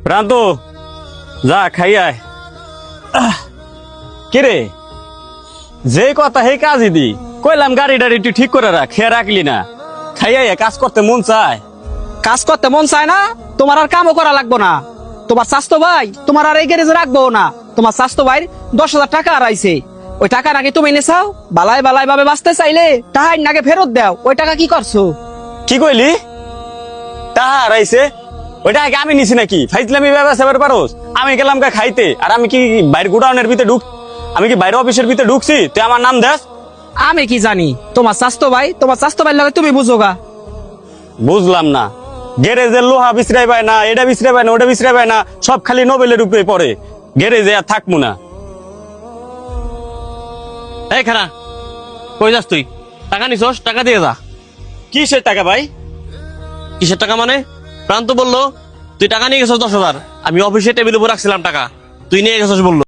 প্রান্ত যা খাই আয়। কিরে যে কথা হে কাজই দি কইলাম গাড়ি টাড়ি তুই ঠিক করে রাখ, খেয়ে রাখলি না। খাই আয়, কাজ করতে মন চায়। কাজ করতে মন চায় না, তোমার আর কামও করা লাগবো না। তোমার স্বাস্থ্য ভাই তোমার আর এই গ্যারেজে রাখবো না। তোমার স্বাস্থ্য ভাই 10,000 টাকা আর আইছে, ওই টাকা নাকি তুমি নেছাও। বালাই বালাই ভাবে বাঁচতে চাইলে টাকা নাকি ফেরত দাও। ওই টাকা কি করছো? কি কইলি? টাকা হারাইছে? ওইটা আগে আমি নিছি নাকি? ফাইজলামি ব্যবসা করতে পারোস? আমি গেলাম কা খাইতে, আর আমি কি বাইরে গোডাউনের ভিতরে আমি কি বাইরে অফিসের ভিতরে ঢুকছি? তুই আমার নাম দেস? আমি কি জানি? তোমার স্বাস্থ্য ভাই লাগে তুমি বুঝোগা। বুঝলাম না। গ্যারেজের লোহা বিছরাই পায় না, এটা বিছরাই পায় না, ওটা বিছরাই পায় না, সব খালি নোবেলের উপরে পড়ে। গ্যারেজে আর থাকবো না। এই খারা, কই যাস তুই? টাকা নিছস, টাকা দিয়ে যা। কিসের টাকা ভাই? কিসের টাকা মানে? প্রান্ত বললো তুই টাকা নিয়ে গেছস 10,000। আমি অফিসে টেবিল উপর রাখছিলাম টাকা, তুই নিয়ে গেছস বললো।